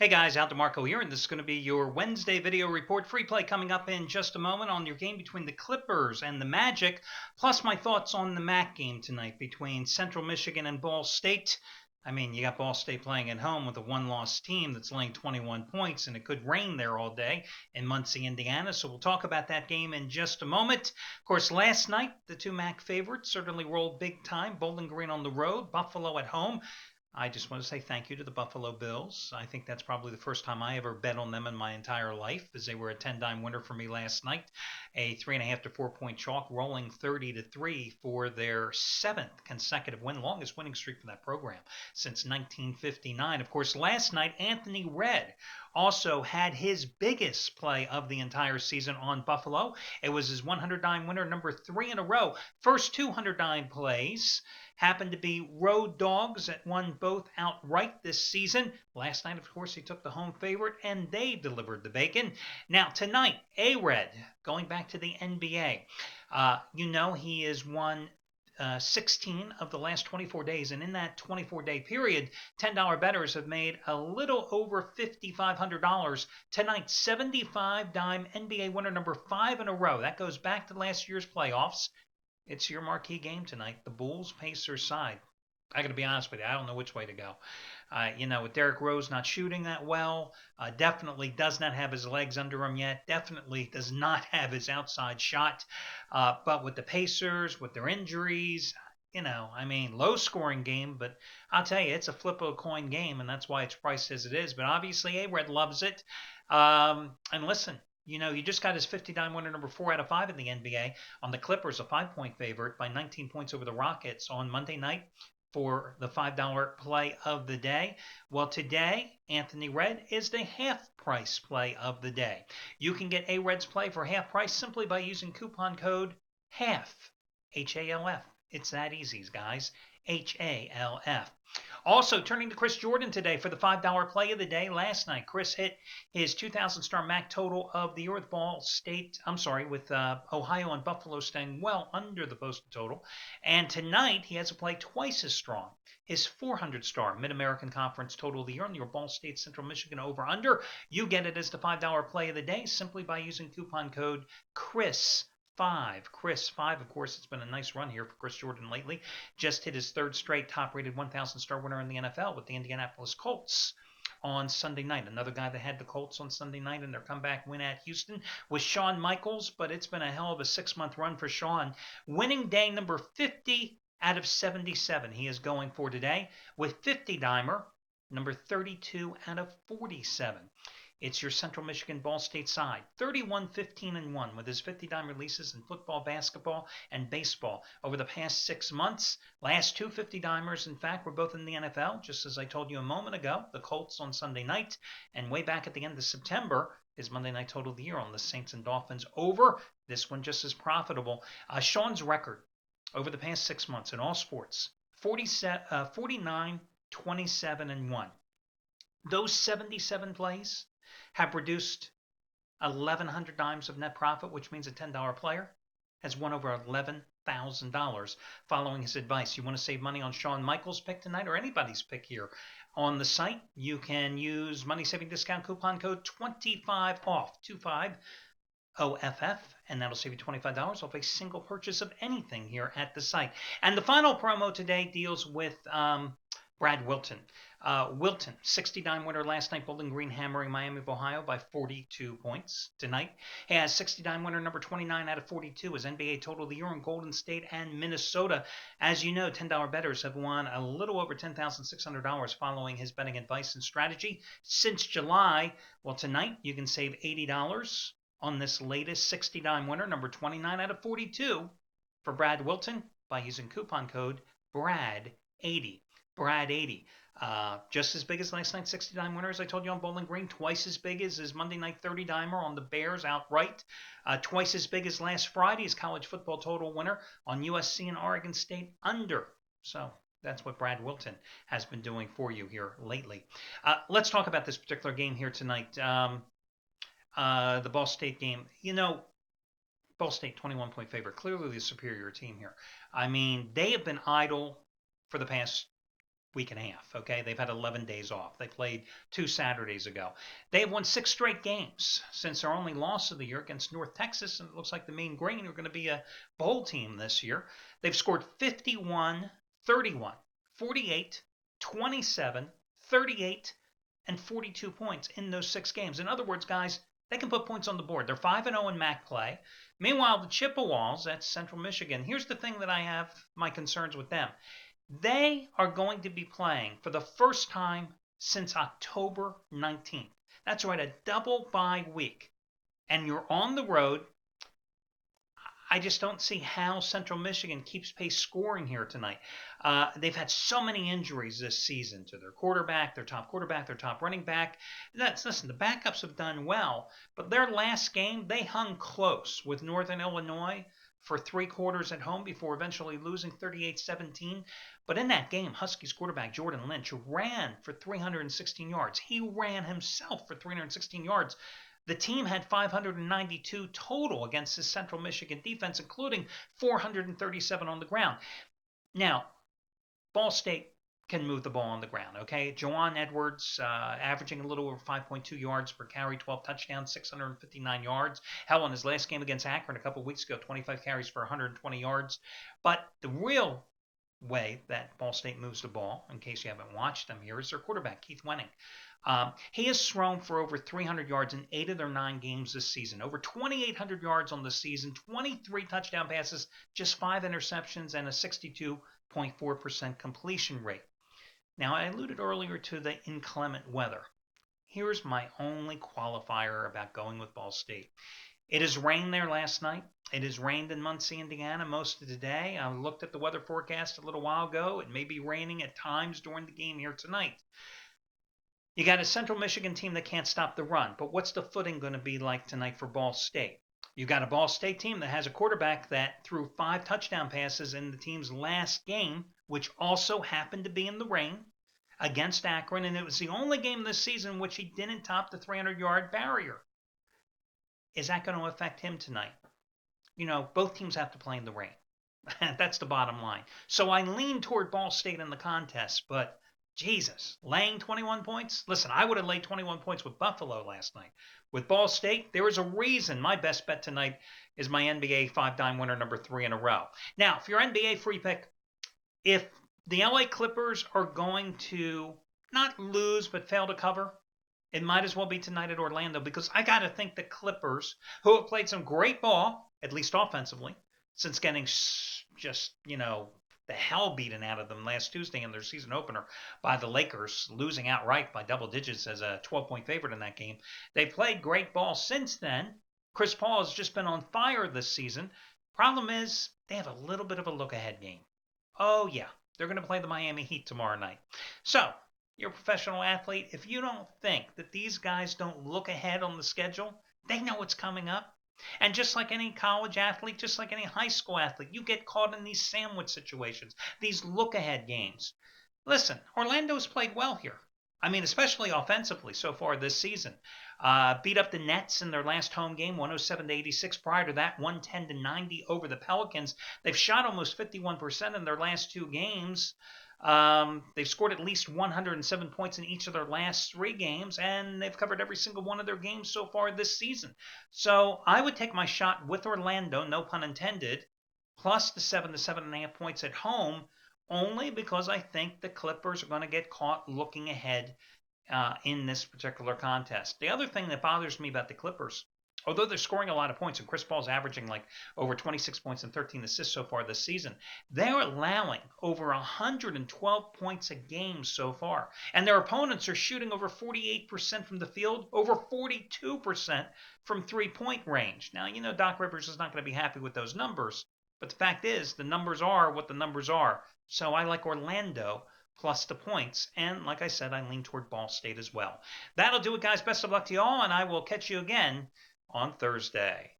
Hey guys, Al DeMarco here, and this is going to be your Wednesday video report. Free play coming up in just a moment on your game between the Clippers and the Magic, plus my thoughts on the MAC game tonight between Central Michigan and Ball State. I mean, you got Ball State playing at home with a one-loss team that's laying 21 points, and it could rain there all day in Muncie, Indiana. So we'll talk about that game in just a moment. Of course, last night, the two MAC favorites certainly rolled big time. Bowling Green on the road, Buffalo at home. I just want to say thank you to the Buffalo Bills. I think that's probably the first time I ever bet on them in my entire life, as they were a 10-dime winner for me last night. A 3.5 to 4 point chalk, rolling 30-3 for their seventh consecutive win, longest winning streak for that program since 1959. Of course, last night Anthony Redd also had his biggest play of the entire season on Buffalo. It was his 100-dime winner, number 3 in a row. First 200-dime plays happened to be road dogs that won both outright this season. Last night, of course, he took the home favorite, and they delivered the bacon. Now, tonight, A-Red, going back to the NBA. He has won 16 of the last 24 days. And in that 24-day period, $10 bettors have made a little over $5,500. Tonight, 75-dime NBA winner number 5 in a row. That goes back to last year's playoffs. It's your marquee game tonight, the Bulls-Pacers side. I got to be honest with you, I don't know which way to go. With Derrick Rose not shooting that well, definitely does not have his legs under him yet, definitely does not have his outside shot. But with the Pacers, with their injuries, low-scoring game, but I'll tell you, it's a flip of a coin game, and that's why it's priced as it is. But obviously, A-Red loves it. And listen, you just got his 50-dime winner number 4 out of 5 in the NBA on the Clippers, a 5-point favorite by 19 points over the Rockets on Monday night for the $5 play of the day. Well, today, Anthony Redd is the half-price play of the day. You can get A-Red's play for half price simply by using coupon code HALF, H-A-L-F. It's that easy, guys. H-A-L-F. Also, turning to Chris Jordan today for the $5 play of the day. Last night, Chris hit his 2,000-star MAC total of the year with Ohio and Buffalo staying well under the posted total. And tonight, he has a play twice as strong. His 400-star Mid-American Conference total of the year on your Ball State Central Michigan over-under. You get it as the $5 play of the day simply by using coupon code CHRIS. Chris 5, of course, it's been a nice run here for Chris Jordan lately. Just hit his third straight top-rated 1,000-star winner in the NFL with the Indianapolis Colts on Sunday night. Another guy that had the Colts on Sunday night in their comeback win at Houston was Shawn Michaels, but it's been a hell of a 6-month run for Shawn. Winning day number 50 out of 77 he is going for today with 50-dimer, number 32 out of 47. It's your Central Michigan Ball State side, 31-15-1 with his 50-dime releases in football, basketball, and baseball over the past 6 months. Last two 50-dimers, in fact, were both in the NFL, just as I told you a moment ago. The Colts on Sunday night, and way back at the end of September, his Monday night total of the year on the Saints and Dolphins over. This one just as profitable. Shawn's record over the past 6 months in all sports, 49, 27, and 1. Those 77 plays have produced 1,100 dimes of net profit, which means a $10 player has won over $11,000 following his advice. You want to save money on Shawn Michaels' pick tonight or anybody's pick here on the site? You can use money-saving discount coupon code 25OFF, 25OFF, and that'll save you $25 off a single purchase of anything here at the site. And the final promo today deals with Brad Wilton. Wilton, 60-dime winner last night, Bowling Green hammering Miami of Ohio by 42 points. Tonight, he has 60-dime winner number 29 out of 42, his NBA total of the year on Golden State and Minnesota. As you know, $10 bettors have won a little over $10,600 following his betting advice and strategy since July. Well, tonight, you can save $80 on this latest 60-dime winner, number 29 out of 42, for Brad Wilton by using coupon code BRAD80. Brad80. Just as big as last night's 60-dime winner, as I told you on Bowling Green. Twice as big as his Monday night 30-dimer on the Bears outright. Twice as big as last Friday's college football total winner on USC and Oregon State under. So that's what Brad Wilton has been doing for you here lately. Let's talk about this particular game here tonight. The Ball State game. Ball State 21-point favorite. Clearly the superior team here. I mean, they have been idle for the past week and a half. Okay, they've had 11 days off. They played 2 Saturdays ago. They have won 6 straight games since their only loss of the year against North Texas, and it looks like the Mean Green are going to be a bowl team this year. They've scored 51, 31, 48, 27, 38, and 42 points in those 6 games. In other words, guys, they can put points on the board. They're 5-0 in MAC play. Meanwhile, the Chippewas, that's Central Michigan. Here's the thing that I have my concerns with them. They are going to be playing for the first time since October 19th. That's right, a double bye week. And you're on the road. I just don't see how Central Michigan keeps pace scoring here tonight. They've had so many injuries this season to their quarterback, their top running back. Listen, the backups have done well, but their last game, they hung close with Northern Illinois for 3 quarters at home before eventually losing 38-17. But in that game, Huskies quarterback Jordan Lynch ran for 316 yards. He ran himself for 316 yards. The team had 592 total against the Central Michigan defense, including 437 on the ground. Now, Ball State can move the ball on the ground, okay? Jawan Edwards averaging a little over 5.2 yards per carry, 12 touchdowns, 659 yards. Hell, in his last game against Akron a couple weeks ago, 25 carries for 120 yards. But the real way that Ball State moves the ball, in case you haven't watched them here, is their quarterback, Keith Wenning. He has thrown for over 300 yards in 8 of their 9 games this season. Over 2,800 yards on the season, 23 touchdown passes, just 5 interceptions, and a 62.4% completion rate. Now, I alluded earlier to the inclement weather. Here's my only qualifier about going with Ball State. It has rained there last night. It has rained in Muncie, Indiana most of the day. I looked at the weather forecast a little while ago. It may be raining at times during the game here tonight. You got a Central Michigan team that can't stop the run, but what's the footing going to be like tonight for Ball State? You got a Ball State team that has a quarterback that threw 5 touchdown passes in the team's last game, which also happened to be in the rain against Akron, and it was the only game this season in which he didn't top the 300-yard barrier. Is that going to affect him tonight? You know, both teams have to play in the rain. That's the bottom line. So I lean toward Ball State in the contest, but Jesus, laying 21 points? Listen, I would have laid 21 points with Buffalo last night. With Ball State, there is a reason my best bet tonight is my NBA 5-dime winner number 3 in a row. Now, for your NBA free pick, if the LA Clippers are going to not lose but fail to cover, it might as well be tonight at Orlando, because I got to think the Clippers, who have played some great ball, at least offensively, since getting just, the hell beaten out of them last Tuesday in their season opener by the Lakers, losing outright by double digits as a 12-point favorite in that game. They played great ball since then. Chris Paul has just been on fire this season. Problem is, they have a little bit of a look-ahead game. Oh, yeah, they're going to play the Miami Heat tomorrow night. So, you're a professional athlete. If you don't think that these guys don't look ahead on the schedule, they know what's coming up. And just like any college athlete, just like any high school athlete, you get caught in these sandwich situations, these look-ahead games. Listen, Orlando's played well here. I mean, especially offensively so far this season. Beat up the Nets in their last home game, 107-86. Prior to that, 110-90 over the Pelicans. They've shot almost 51% in their last 2 games. They've scored at least 107 points in each of their last 3 games, and they've covered every single one of their games so far this season. So I would take my shot with Orlando, no pun intended, plus the 7 to 7.5 points at home, only because I think the Clippers are going to get caught looking ahead in this particular contest. The other thing that bothers me about the Clippers, although they're scoring a lot of points, and Chris Paul's averaging like over 26 points and 13 assists so far this season, they're allowing over 112 points a game so far. And their opponents are shooting over 48% from the field, over 42% from three-point range. Now, Doc Rivers is not going to be happy with those numbers, but the fact is, the numbers are what the numbers are. So I like Orlando plus the points. And like I said, I lean toward Ball State as well. That'll do it, guys. Best of luck to you all, and I will catch you again on Thursday.